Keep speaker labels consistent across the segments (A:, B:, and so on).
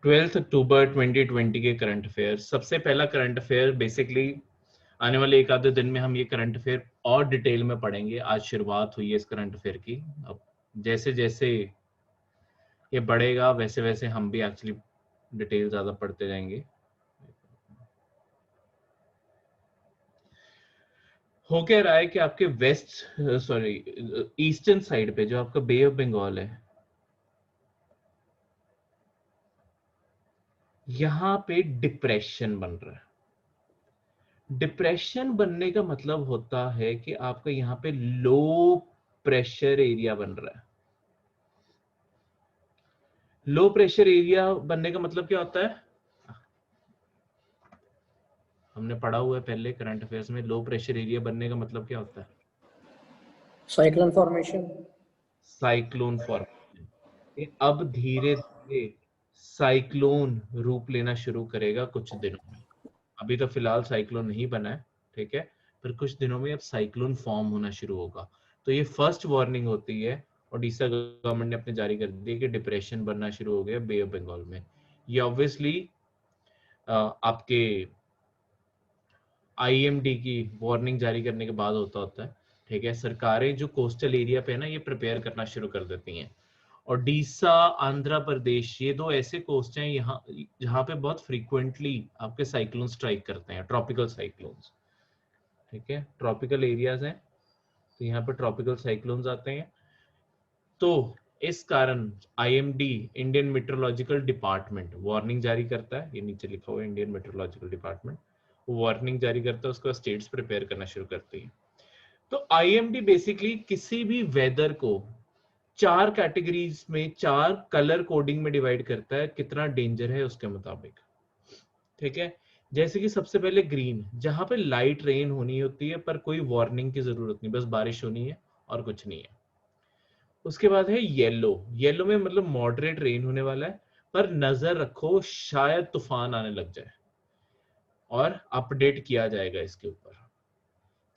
A: 12 अक्टूबर 2020 के current affair. सबसे पहला करंट अफेयर बेसिकली आने वाले एक आधे दिन में हम ये करंट अफेयर और डिटेल में पढ़ेंगे। आज शुरुआत हुई है इस करंट अफेयर की। अब जैसे जैसे ये बढ़ेगा वैसे वैसे हम भी एक्चुअली डिटेल ज्यादा पढ़ते जाएंगे। हो क्या रहा है कि आपके ईस्टर्न साइड पे जो आपका बे ऑफ बंगाल है, यहाँ पे डिप्रेशन बन रहा है। डिप्रेशन बनने का मतलब होता है कि आपका यहाँ पे लो प्रेशर एरिया बन रहा है। लो प्रेशर एरिया बनने का मतलब क्या होता है? हमने पढ़ा हुआ है पहले करंट अफेयर्स में। लो प्रेशर एरिया बनने का मतलब क्या होता है?
B: Cyclone formation.
A: Cyclone formation. अब धीरे धीरे साइक्लोन रूप लेना शुरू करेगा कुछ दिनों में। अभी तो फिलहाल साइक्लोन नहीं बना है, ठीक है, पर कुछ दिनों में अब साइक्लोन फॉर्म होना शुरू होगा। तो ये फर्स्ट वार्निंग होती है ओडिशा गवर्नमेंट ने अपने जारी कर दी है कि डिप्रेशन बनना शुरू हो गया बे ऑफ बंगाल में। ये ऑब्वियसली आपके आईएमडी की वार्निंग जारी करने के बाद होता है, ठीक है। सरकारें जो कोस्टल एरिया पे है ना, ये प्रिपेयर करना शुरू कर देती हैं। ओडिशा, आंध्र प्रदेश, ये दो ऐसे कोस्ट हैं यहाँ जहाँ पे बहुत फ्रीक्वेंटली आपके साइक्लोन स्ट्राइक करते हैं, ट्रॉपिकल साइक्लोन्स, ठीक है। ट्रॉपिकल एरियाज हैं तो यहाँ पे ट्रॉपिकल साइक्लोन्स आते हैं। तो इस कारण IMD, Indian meteorological department, warning जारी करता है। ये नीचे लिखा हुआ है इंडियन मेट्रोलॉजिकल डिपार्टमेंट, वो वार्निंग जारी करता है, उसके बाद स्टेट्स प्रिपेयर करना शुरू करती है। तो आईएमडी बेसिकली किसी भी वेदर को 4 कैटेगरीज में, 4 कलर कोडिंग में डिवाइड करता है, कितना डेंजर है उसके मुताबिक, ठीक है। जैसे कि सबसे पहले ग्रीन, जहां पे लाइट रेन होनी होती है पर कोई वार्निंग की जरूरत नहीं, बस बारिश होनी है और कुछ नहीं है। उसके बाद है येलो। येलो में मतलब मॉडरेट रेन होने वाला है, पर नजर रखो शायद तूफान आने लग जाए, और अपडेट किया जाएगा इसके ऊपर।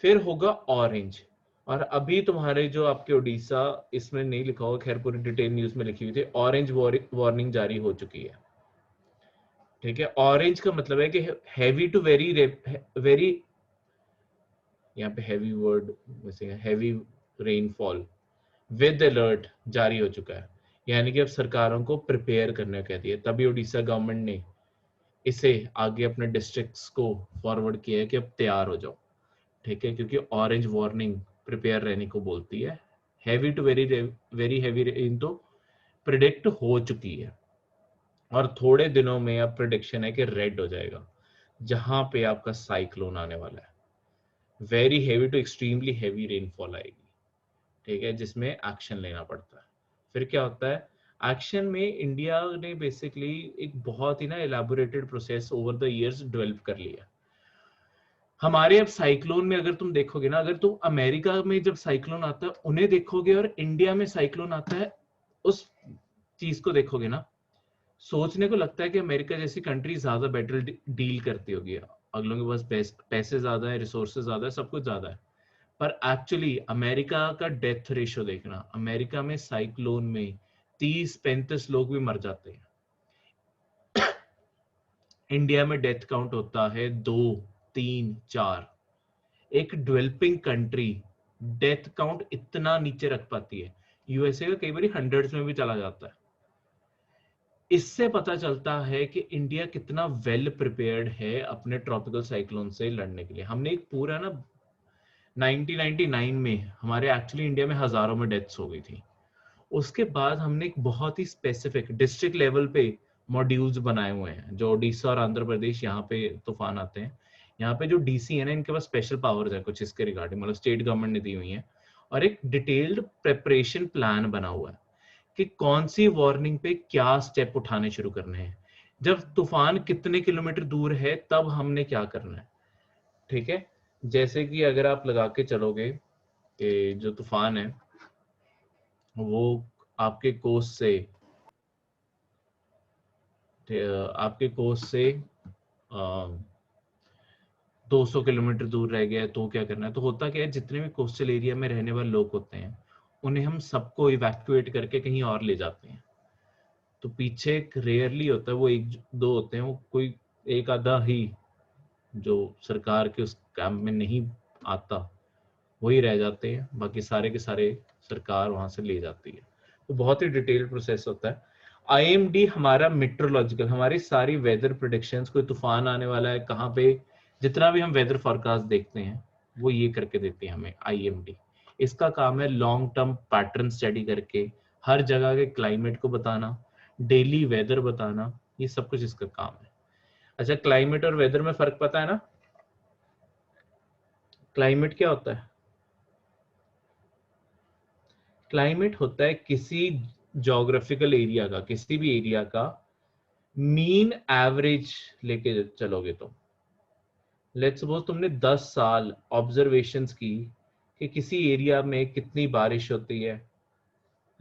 A: फिर होगा ऑरेंज, और अभी तुम्हारे जो आपके उड़ीसा, इसमें नहीं लिखा होगा, खैर पूरी डिटेल न्यूज में लिखी हुई थी, ऑरेंज वार्निंग जारी हो चुकी है, ठीक है। ऑरेंज का मतलब है कि हैवी टू वेरी वेरी, यहाँ पे हैवी वर्ड वैसे हैवी रेनफॉल विद अलर्ट जारी हो चुका है, यानी कि अब सरकारों को प्रिपेयर करने को कहती है। तभी उड़ीसा गवर्नमेंट ने इसे आगे अपने डिस्ट्रिक्ट्स को फॉरवर्ड किया है कि अब तैयार हो जाओ, ठीक है, क्योंकि ऑरेंज वार्निंग प्रिपेयर रहने को बोलती है। Heavy to very heavy rain तो प्रिडिक्ट हो चुकी है, और थोड़े दिनों में अब प्रिडिक्शन है कि रेड हो जाएगा, जहां पे आपका साइक्लोन आने वाला है। Very heavy to extremely heavy rainfall आएगी, ठीक है, जिसमें एक्शन लेना पड़ता है। फिर क्या होता है एक्शन में? इंडिया ने बेसिकली एक बहुत ही ना elaborated process over the years develop कर लिया। हमारे अब साइक्लोन में अगर तुम देखोगे ना, अगर तुम अमेरिका में जब साइक्लोन आता है उन्हें देखोगे और इंडिया में साइक्लोन आता है उस चीज को देखोगे ना, सोचने को लगता है कि अमेरिका जैसी कंट्री ज्यादा बेटर डील करती होगी, अगलों के पास पैसे ज्यादा है, रिसोर्सेज ज्यादा है, सब कुछ ज्यादा है। पर एक्चुअली अमेरिका का डेथ रेशियो देखना, अमेरिका में साइक्लोन में 30-35 लोग भी मर जाते हैं। इंडिया में डेथ काउंट होता है 2, 3, 4। एक डेवलपिंग कंट्री डेथ काउंट इतना नीचे रख पाती है, यूएसए का कई बार हंड्रेड्स में भी चला जाता है। इससे पता चलता है कि इंडिया कितना वेल प्रिपेयर्ड है अपने ट्रॉपिकल साइक्लोन से लड़ने के लिए। हमने एक पूरा ना 1999 में हमारे एक्चुअली इंडिया में हजारों में डेथ्स हो गई थी। उसके बाद हमने एक बहुत ही स्पेसिफिक डिस्ट्रिक्ट लेवल पे मॉड्यूल्स बनाए हुए हैं, जो ओडिशा और आंध्र प्रदेश, यहाँ पे तूफान आते हैं, यहाँ पे जो डीसी है ना, इनके पास स्पेशल पावर्स है कुछ इसके रिगार्डिंग, मतलब स्टेट गवर्नमेंट ने दी हुई है, और एक डिटेल्ड प्रेपरेशन प्लान बना हुआ है कि कौन सी वार्निंग पे क्या स्टेप उठाने शुरू करने हैं, जब तूफान कितने किलोमीटर दूर है तब हमने क्या करना है, ठीक है। जैसे कि अगर आप लगा के चलोगे कि जो तूफान है वो आपके कोस्ट से आपके कोस्ट से 200 किलोमीटर दूर रह गया है, तो क्या करना है? तो होता क्या है, जितने भी कोस्टल एरिया में रहने वाले लोग होते हैं उन्हें हम सबको इवैक्यूएट करके कहीं और ले जाते हैं। तो पीछे एक रेयरली होता है, वो एक दो होते हैं, वो कोई एक आधा ही जो सरकार के उस कैंप में नहीं आता वही रह जाते हैं, बाकी सारे के सारे सरकार वहां से ले जाती है। तो बहुत ही डिटेल प्रोसेस होता है। आईएमडी हमारा मेट्रोलॉजिकल, हमारी सारी वेदर प्रेडिक्शंस, कोई तूफान आने वाला है कहाँ पे, जितना भी हम वेदर फोरकास्ट देखते हैं वो ये करके देती है हमें आईएमडी। इसका काम है लॉन्ग टर्म पैटर्न स्टडी करके हर जगह के क्लाइमेट को बताना, डेली वेदर बताना, ये सब कुछ इसका काम है। अच्छा, क्लाइमेट और वेदर में फर्क पता है ना? क्लाइमेट क्या होता है? क्लाइमेट होता है किसी ज्योग्राफिकल एरिया का, किसी भी एरिया का मीन एवरेज लेके चलोगे तो लेट्स सपोज तुमने 10 साल ऑब्जर्वेशंस की कि किसी एरिया में कितनी बारिश होती है,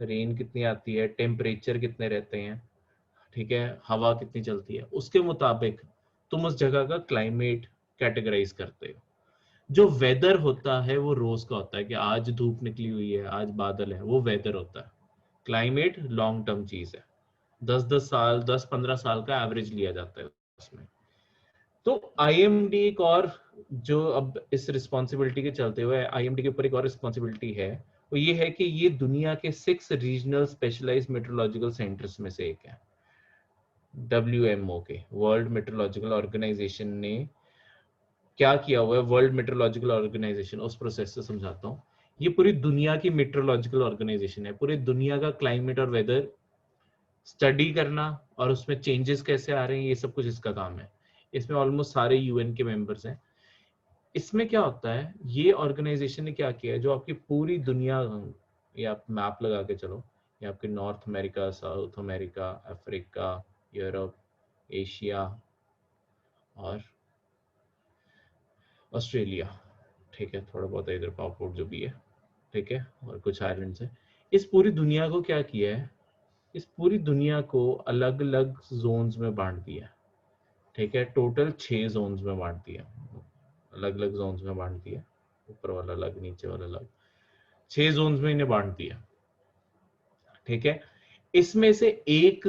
A: रेन कितनी आती है, टेम्परेचर कितने रहते हैं, ठीक है, हवा कितनी चलती है, उसके मुताबिक तुम उस जगह का क्लाइमेट कैटेगराइज करते हो। जो वेदर होता है वो रोज का होता है कि आज धूप निकली हुई है, आज बादल है, वो वेदर होता है। क्लाइमेट लॉन्ग टर्म चीज है, 10-10 साल 10-15 साल का एवरेज लिया जाता है उसमें। तो आईएमडी एक और जो अब इस रिस्पॉन्सिबिलिटी के चलते हुए आईएमडी के ऊपर एक और रिस्पॉन्सिबिलिटी है, वो ये है कि ये दुनिया के 6 रीजनल स्पेशलाइज्ड मेट्रोलॉजिकल सेंटर्स में से एक है। WMO के, वर्ल्ड मेट्रोलॉजिकल ऑर्गेनाइजेशन ने क्या किया हुआ है, वर्ल्ड मेट्रोलॉजिकल ऑर्गेनाइजेशन, उस प्रोसेस से समझाता हूँ। ये पूरी दुनिया की मेट्रोलॉजिकल ऑर्गेनाइजेशन है, पूरी दुनिया का क्लाइमेट और वेदर स्टडी करना और उसमें चेंजेस कैसे आ रहे हैं, ये सब कुछ इसका काम है। इसमें ऑलमोस्ट सारे यूएन के मेंबर्स हैं। इसमें क्या होता है, ये ऑर्गेनाइजेशन ने क्या किया है, जो आपकी पूरी दुनिया, ये आप मैप लगा के चलो, ये आपके north America, south America, Africa, Europe, Asia और ऑस्ट्रेलिया, ठीक है, थोड़ा बहुत इधर पावरपोर्ट जो भी है, ठीक है, और कुछ आइलैंड्स है। इस पूरी दुनिया को क्या किया है, इस पूरी दुनिया को अलग अलग जोन्स में बांट दिया, ठीक है, टोटल 6 जोन्स में बांट दिया, अलग अलग जोन्स में बांट दिया, ऊपर वाला अलग, नीचे वाला अलग, 6 जोन्स में इन्हें बांट दिया, ठीक है। इसमें से एक,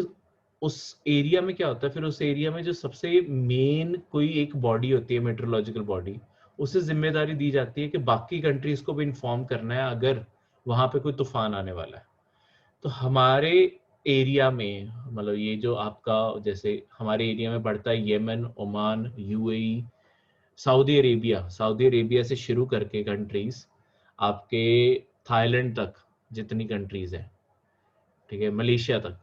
A: उस एरिया में क्या होता है, फिर उस एरिया में जो सबसे मेन कोई एक बॉडी होती है, मेट्रोलॉजिकल बॉडी, उसे जिम्मेदारी दी जाती है कि बाकी कंट्रीज को भी इन्फॉर्म करना है अगर वहां पे कोई तूफान आने वाला है। तो हमारे एरिया में, मतलब ये जो आपका, जैसे हमारे एरिया में पड़ता है Yemen, Oman, UAE, Saudi Arabia, Saudi Arabia से शुरू करके कंट्रीज आपके थाईलैंड तक जितनी कंट्रीज है, ठीक है, मलेशिया तक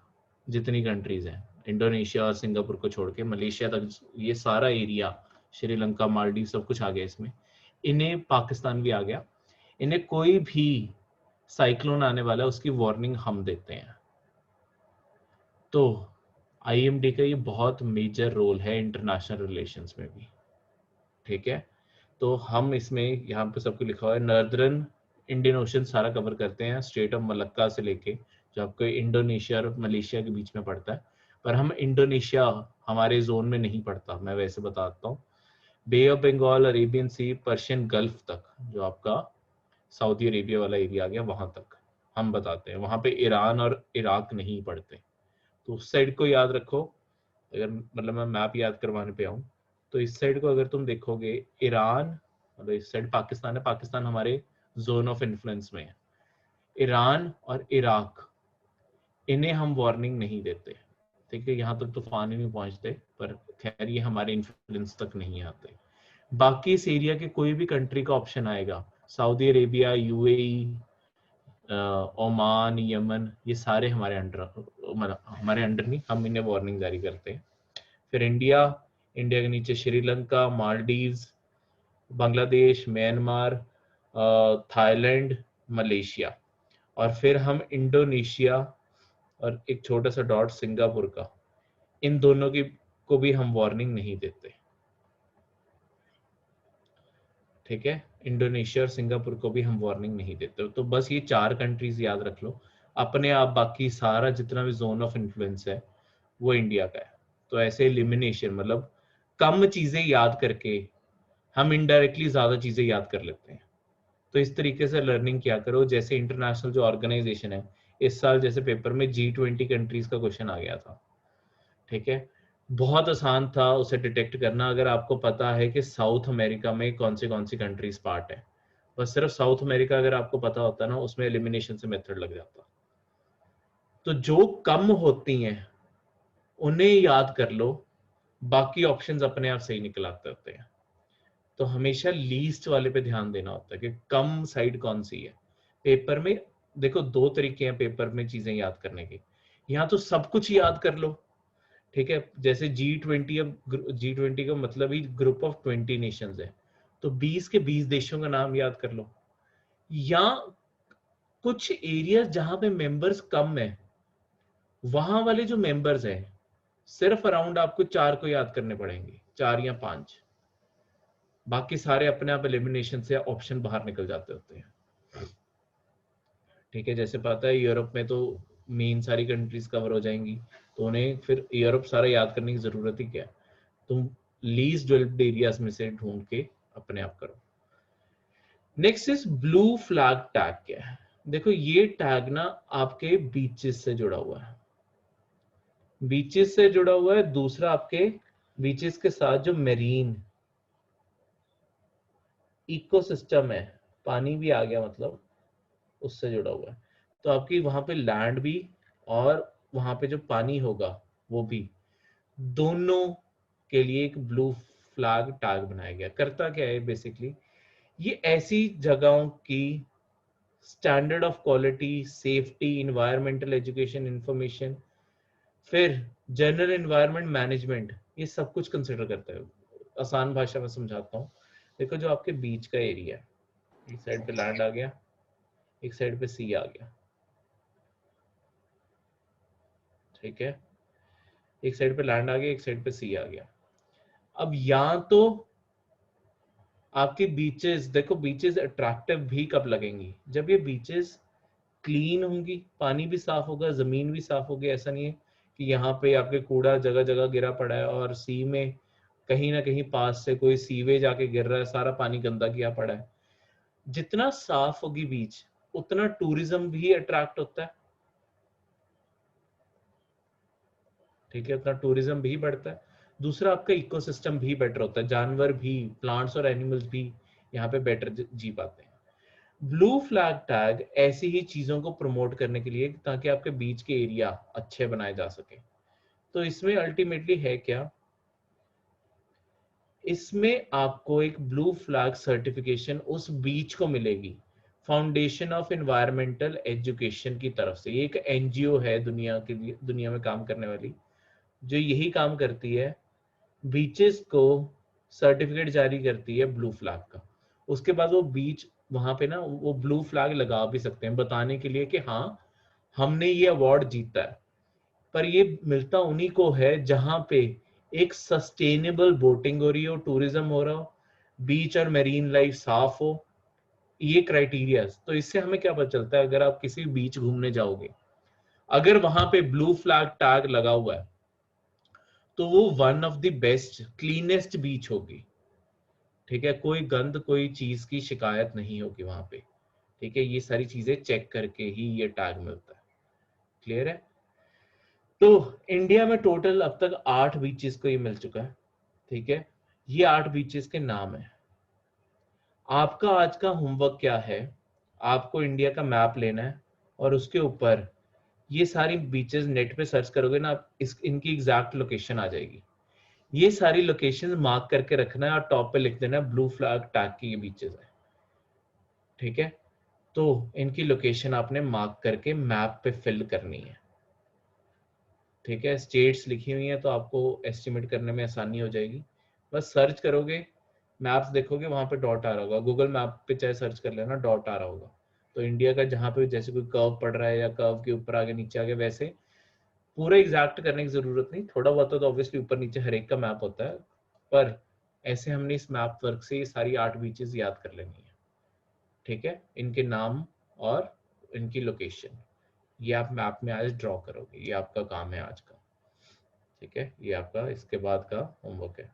A: जितनी कंट्रीज हैं, इंडोनेशिया और सिंगापुर को छोड़ के मलेशिया तक, ये सारा एरिया, श्रीलंका, मालदीव, सब कुछ आ गया इसमें। इन्हें पाकिस्तान भी आ गया। इन्हें कोई भी साइक्लोन आने वाला है उसकी वार्निंग हम देते हैं। तो आईएमडी का ये बहुत मेजर रोल है इंटरनेशनल रिलेशंस में भी, ठीक है। तो हम इसमें यहाँ पे सबको लिखा हुआ है, नॉर्दर्न इंडियन ओशन सारा कवर करते हैं, स्ट्रेट ऑफ मलक्का से लेके जो आपको इंडोनेशिया और मलेशिया के बीच में पड़ता है, पर हम इंडोनेशिया हमारे जोन में नहीं पड़ता, मैं वैसे बताता हूँ। Bay of Bengal, Arabian Sea, Persian Gulf तक, जो आपका सऊदी अरेबिया वाला एरिया आ गया, वहां तक हम बताते हैं। वहां पे ईरान और इराक नहीं पड़ते, तो उस साइड को याद रखो। अगर मतलब मैं मैप याद करवाने पे आऊँ तो इस साइड को अगर तुम देखोगे, ईरान, मतलब इस साइड पाकिस्तान है, पाकिस्तान हमारे जोन ऑफ इन्फ्लुएंस में है। ईरान और इराक, इन्हें हम वार्निंग नहीं देते, ठीक है, यहाँ तक तूफान ही नहीं पहुंचते, पर खैर ये हमारे इन्फ्लुएंस तक नहीं आते। बाकी इस एरिया के कोई भी कंट्री का ऑप्शन आएगा, Saudi Arabia, UAE, Oman, Yemen, ये सारे हमारे अंडर, मतलब हमारे अंडर नहीं, हम इन्हें वार्निंग जारी करते हैं। फिर इंडिया, इंडिया के नीचे Sri Lanka, Maldives, Bangladesh, Myanmar, Thailand, Malaysia, और फिर हम इंडोनेशिया और एक छोटा सा डॉट सिंगापुर का, इन दोनों की को भी हम वार्निंग नहीं देते, ठीक है। इंडोनेशिया और सिंगापुर को भी हम वार्निंग नहीं देते। तो बस ये 4 कंट्रीज याद रख लो अपने आप, बाकी सारा जितना भी जोन ऑफ इन्फ्लुएंस है वो इंडिया का है। तो ऐसे एलिमिनेशन, मतलब कम चीजें याद करके हम इनडायरेक्टली ज्यादा चीजें याद कर लेते हैं। तो इस तरीके से लर्निंग किया करो। जैसे इंटरनेशनल जो ऑर्गेनाइजेशन है, इस साल जैसे पेपर में G20 कंट्रीज का क्वेश्चन आ गया था, ठीक है, बहुत आसान था उसे डिटेक्ट करना अगर आपको पता है कि साउथ अमेरिका में कौन सी कंट्रीज पार्ट है। बस सिर्फ साउथ अमेरिका अगर आपको पता होता ना, उसमें एलिमिनेशन से मेथड लग जाता। तो जो कम होती हैं उन्हें याद कर लो, बाकी ऑप्शंस अपने आप सही निकल आते होते हैं। तो हमेशा लीस्ट वाले पे ध्यान देना होता है कि कम साइड कौन सी है। पेपर में देखो दो तरीके हैं पेपर में चीजें याद करने की, या तो सब कुछ याद कर लो, ठीक है, जैसे G20, अब G20 का मतलब ही ग्रुप ऑफ 20 नेशंस है, तो 20 के 20 देशों का नाम याद कर लो, या कुछ एरिया जहां पे मेंबर्स कम है वहां वाले जो मेंबर्स हैं सिर्फ अराउंड आपको 4 को याद करने पड़ेंगे, 4 या 5, बाकी सारे अपने आप एलिमिनेशन से ऑप्शन बाहर निकल जाते होते हैं, ठीक है। जैसे पता है यूरोप में तो मेन सारी कंट्रीज कवर हो जाएंगी, तो उन्हें फिर यूरोप सारा याद करने की जरूरत ही क्या है, तुम लीस्ट डेवलप्ड एरियाज में से ढूंढ के अपने आप करो। Next is blue flag tag. क्या है? देखो ये टैग ना आपके बीचेस से जुड़ा हुआ है, बीचेस से जुड़ा हुआ है। दूसरा आपके बीचेस के साथ जो मेरीन इकोसिस्टम है, पानी भी आ गया मतलब, उससे जुड़ा हुआ है। तो आपकी वहां पे लैंड भी और वहां पे जो पानी होगा वो भी, दोनों के लिए एक ब्लू फ्लैग टैग बनाया गया। करता क्या है बेसिकली, ये ऐसी जगहों की standard of quality, safety, environmental education, information, फिर जनरल एनवायरनमेंट मैनेजमेंट, ये सब कुछ कंसिडर करता है। आसान भाषा में समझाता हूँ। देखो जो आपके बीच का एरिया है, एक साइड पे लैंड आ गया, एक साइड पे सी आ गया, ठीक है, एक साइड पे लैंड आ गया, एक साइड पे सी आ गया। अब यहाँ तो आपके बीचेस, देखो बीचेस अट्रैक्टिव भी कब लगेंगी, जब ये बीचेस क्लीन होंगी, पानी भी साफ होगा, जमीन भी साफ होगी। ऐसा नहीं है कि यहाँ पे आपके कूड़ा जगह जगह गिरा पड़ा है और सी में कहीं ना कहीं पास से कोई सीवेज आके गिर रहा है, सारा पानी गंदा किया पड़ा है। जितना साफ होगी बीच, उतना टूरिज्म भी अट्रैक्ट होता है, ठीक है, उतना टूरिज्म भी बढ़ता है। दूसरा आपका इकोसिस्टम भी बेटर होता है, जानवर भी, प्लांट्स और एनिमल्स भी यहाँ पे बेटर जी पाते हैं। ब्लू फ्लैग टैग ऐसी ही चीजों को प्रमोट करने के लिए, ताकि आपके बीच के एरिया अच्छे बनाए जा सके। तो इसमें अल्टीमेटली है क्या, इसमें आपको एक ब्लू फ्लैग सर्टिफिकेशन उस बीच को मिलेगी फाउंडेशन ऑफ एनवायरमेंटल एजुकेशन की तरफ से। ये एक एनजीओ है दुनिया के लिए, दुनिया में काम करने वाली, जो यही काम करती है, बीचेस को सर्टिफिकेट जारी करती है ब्लू फ्लैग का। उसके बाद वो बीच वहां पे ना वो ब्लू फ्लैग लगा भी सकते हैं, बताने के लिए कि हाँ हमने ये अवार्ड जीता है। पर ये मिलता उन्हीं को है जहां पे एक सस्टेनेबल बोटिंग हो रही हो, टूरिज्म हो रहा हो, बीच और मेरीन लाइफ साफ हो, ये क्राइटेरिया। तो इससे हमें क्या पता चलता है, अगर आप किसी बीच घूमने जाओगे, अगर वहां पे ब्लू फ्लैग टैग लगा हुआ है, तो वो one of the best cleanest beach होगी, ठीक है, कोई गंद कोई चीज की शिकायत नहीं होगी वहां पे, ठीक है। ये सारी चीजें चेक करके ही ये टैग मिलता है। क्लियर है? तो इंडिया में टोटल अब तक 8 बीचेस को ये मिल चुका है, ठीक है। ये 8 बीचेस के नाम है। आपका आज का होमवर्क क्या है, आपको इंडिया का मैप लेना है और उसके ऊपर ये सारी बीचेस नेट पे सर्च करोगे ना, आप इनकी एग्जैक्ट लोकेशन आ जाएगी। ये सारी लोकेशन मार्क करके रखना है और टॉप पे लिख देना है ब्लू फ्लैग टैग की ये बीचेस है, ठीक है। तो इनकी लोकेशन आपने मार्क करके मैप पे फिल करनी है, ठीक है। स्टेट्स लिखी हुई हैं तो आपको एस्टिमेट करने में आसानी हो जाएगी। बस सर्च करोगे, मैप्स देखोगे, वहां पे डॉट आ रहा होगा, गूगल मैप पे चाहे सर्च कर लेना, डॉट आ रहा होगा। तो इंडिया का जहाँ पे जैसे कोई कर्व पड़ रहा है या कर्व के ऊपर आगे नीचे आगे, वैसे पूरा एग्जैक्ट करने की जरूरत नहीं, थोड़ा बहुत तो ऑब्वियसली ऊपर नीचे हर एक का मैप होता है, पर ऐसे हमने इस मैप वर्क से ये सारी 8 बीचेस याद कर लेनी है, ठीक है। इनके नाम और इनकी लोकेशन ये आप मैप में आज ड्रॉ करोगे, ये आपका काम है आज का, ठीक है। ये आपका इसके बाद का होमवर्क है।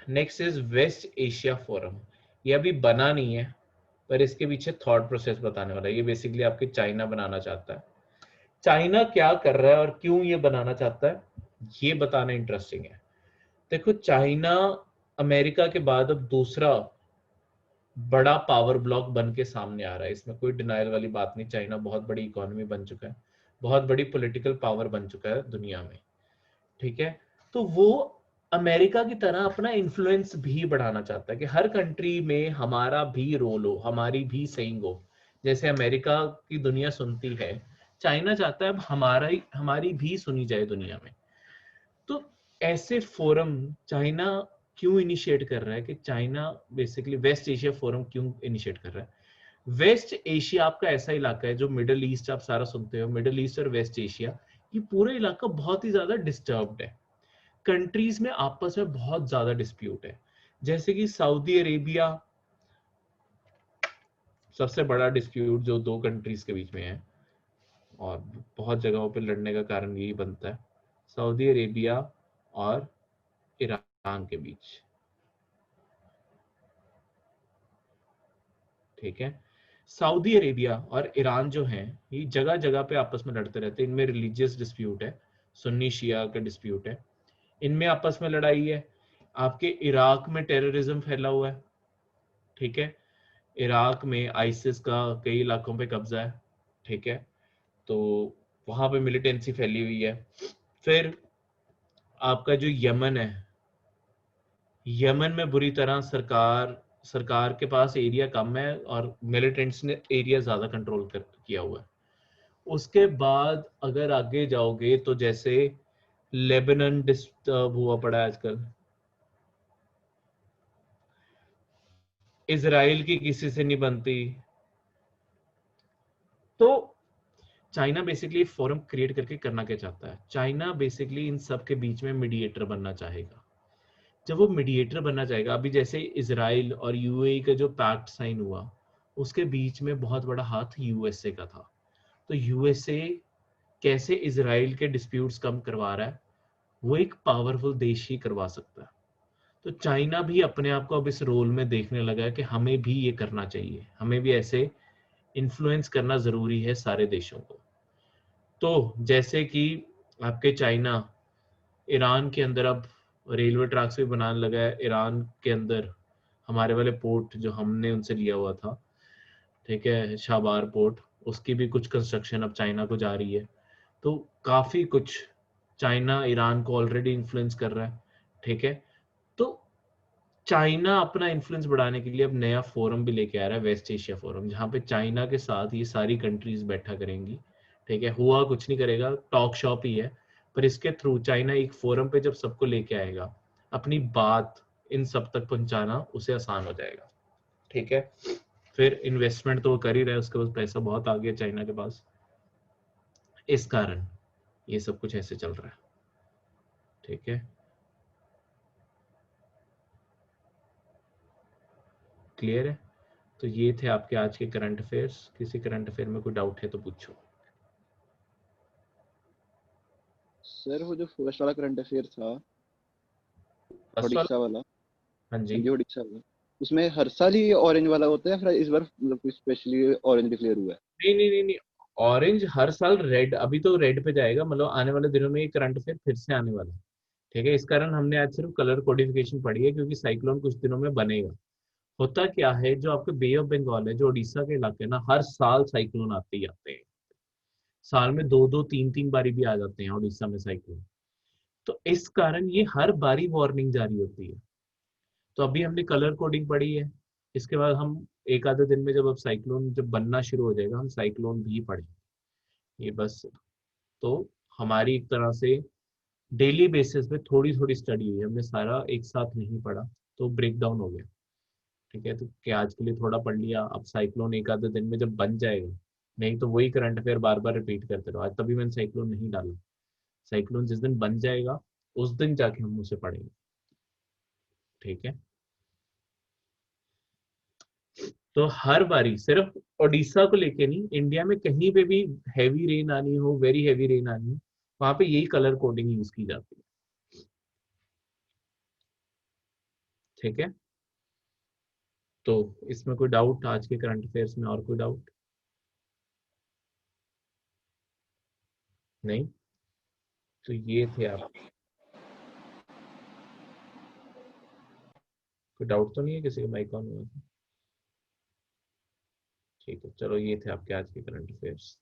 A: Next is West Asia forum. ये अभी बना नहीं है, पर इसके पीछे थॉट प्रोसेस बताने वाला है। ये बेसिकली आपके चाइना बनाना चाहता है। चाइना क्या कर रहा है और क्यों ये बनाना चाहता है, ये बताना इंटरेस्टिंग है। देखो, चाइना अमेरिका के बाद अब दूसरा बड़ा पावर ब्लॉक बन के सामने आ रहा है, इसमें कोई डिनायल वाली बात नहीं। चाइना बहुत बड़ी इकोनॉमी बन चुका है, बहुत बड़ी पॉलिटिकल पावर बन चुका है दुनिया में, ठीक है। तो वो अमेरिका की तरह अपना इन्फ्लुएंस भी बढ़ाना चाहता है कि हर कंट्री में हमारा भी रोल हो, हमारी भी सेइंग हो। जैसे अमेरिका की दुनिया सुनती है, चाइना चाहता है अब हमारी भी सुनी जाए दुनिया में। तो ऐसे फोरम चाइना क्यों इनिशिएट कर रहा है, कि China basically West Asia forum क्यों इनिशिएट कर रहा है। वेस्ट एशिया आपका ऐसा इलाका है जो मिडिल ईस्ट आप सारा सुनते हो, मिडिल ईस्ट और वेस्ट एशिया, ये पूरा इलाका बहुत ही ज्यादा डिस्टर्ब्ड है। कंट्रीज में आपस में बहुत ज्यादा डिस्प्यूट है। जैसे कि सऊदी अरेबिया, सबसे बड़ा डिस्प्यूट जो दो कंट्रीज के बीच में है और बहुत जगहों पे लड़ने का कारण यही बनता है, सऊदी अरेबिया और ईरान के बीच, ठीक है। सऊदी अरेबिया और ईरान जो हैं, ये जगह जगह पे आपस में लड़ते रहते हैं। इनमें रिलीजियस डिस्प्यूट है, सुन्नी शिया का डिस्प्यूट है, इनमें आपस में लड़ाई है। आपके इराक में टेररिज्म फैला हुआ है, ठीक है। इराक में आइसिस का कई इलाकों पे कब्जा है, ठीक है। तो वहां पे मिलिटेंसी फैली हुई है। फिर आपका जो यमन है, यमन में बुरी तरह सरकार के पास एरिया कम है और मिलिटेंट्स ने एरिया ज्यादा कंट्रोल किया हुआ है। उसके बाद अगर आगे जाओगे तो जैसे लेबनान डिस्टर्ब हुआ पड़ा है आजकल, इजराइल की किसी से नहीं बनती। तो चाइना बेसिकली फोरम क्रिएट करके करना क्या चाहता है, चाइना बेसिकली इन सब के बीच में मीडिएटर बनना चाहेगा। जब वो मीडिएटर बनना चाहेगा, अभी जैसे इजराइल और यूएई का जो पैक्ट साइन हुआ, उसके बीच में बहुत बड़ा हाथ यूएसए का था। तो यूएसए कैसे इजराइल के डिस्प्यूट्स कम करवा रहा है, वो एक पावरफुल देश ही करवा सकता है। तो चाइना भी अपने आप को अब इस रोल में देखने लगा है कि हमें भी ये करना चाहिए, हमें भी ऐसे इन्फ्लुएंस करना जरूरी है सारे देशों को। तो जैसे कि आपके चाइना ईरान के अंदर अब रेलवे ट्रैक्स भी बनाने लगा है, ईरान के अंदर हमारे वाले पोर्ट जो हमने उनसे लिया हुआ था, ठीक है, शाबार पोर्ट, उसकी भी कुछ कंस्ट्रक्शन अब चाइना को जा रही है। तो काफी कुछ चाइना ईरान को ऑलरेडी इन्फ्लुएंस कर रहा है, ठीक है। तो चाइना अपना इन्फ्लुएंस बढ़ाने के लिए अब नया फोरम भी लेके आ रहा है, वेस्ट एशिया फोरम, जहाँ पे चाइना के साथ ये सारी कंट्रीज बैठा करेंगी, ठीक है। हुआ कुछ नहीं करेगा, टॉक शॉप ही है, पर इसके थ्रू चाइना एक फोरम पे जब सबको लेके आएगा, अपनी बात इन सब तक पहुंचाना उसे आसान हो जाएगा, ठीक है। फिर इन्वेस्टमेंट तो वो कर ही रहा है, उसके पास पैसा बहुत आ गया चाइना के पास, इस कारण ये सब कुछ ऐसे चल रहा है, ठीक है। क्लियर है। तो ये थे आपके आज के करंट अफेयर्स। किसी करंट अफेयर में कोई डाउट है तो पूछो।
C: सर वो जो फर्स्ट वाला करंट अफेयर था,
A: फर्स्ट वाला,
C: उड़ीसा वाला।
A: हाँ
C: हाँ
A: जी।
C: जी, उड़ीसा वाला। उसमें हर साल ही ऑरेंज वाला होता है, फिर इस बार मतलब कोई स्पेशली ऑरेंज डिक्लेयर हुआ है?
A: नहीं नहीं नहीं नहीं, ऑरेंज हर साल रेड, अभी तो रेड पे जाएगा, मतलब आने वाले दिनों में ये करंट अफेयर फिर से आने वाला है, ठीक है। इस कारण हमने आज सिर्फ कलर कोडिफिकेशन पढ़ी है, क्योंकि साइक्लोन कुछ दिनों में बनेगा। होता क्या है, जो आपके बे ऑफ बंगाल है, जो उड़ीसा के इलाके है ना, हर साल साइक्लोन आते ही आते हैं। साल में दो दो तीन तीन बारी भी आ जाते हैं उड़ीसा में साइक्लोन। तो इस कारण ये हर बारी वार्निंग जारी होती है। तो अभी हमने कलर कोडिंग पढ़ी है, इसके बाद हम एक आधे दिन में जब अब साइक्लोन जब बनना शुरू हो जाएगा, हम साइक्लोन भी पढ़ेंगे। ये बस, तो हमारी एक तरह से डेली बेसिस पे थोड़ी थोड़ी स्टडी हुई, हमने सारा एक साथ नहीं पढ़ा, तो ब्रेक डाउन हो गया, ठीक है। तो क्या आज के लिए थोड़ा पढ़ लिया, अब साइक्लोन एक आधे दिन में जब बन जाएगा, नहीं तो वही करंट अफेयर बार बार रिपीट करते रहो। आज तभी मैंने साइक्लोन नहीं डाला, साइक्लोन जिस दिन बन जाएगा उस दिन जाके हम उसे पढ़ेंगे, ठीक है। तो हर बारी सिर्फ ओडिशा को लेके नहीं, इंडिया में कहीं पे भी हैवी रेन आनी हो, वेरी हैवी रेन आनी हो, वहां पे यही कलर कोडिंग यूज की जाती है, ठीक है। तो इसमें कोई डाउट आज के करंट अफेयर्स में, और कोई डाउट? नहीं? तो ये थे आप, कोई डाउट तो नहीं है किसी का माइक ऑन हुआ? ठीक है, चलो ये थे आपके आज के करंट अफेयर्स।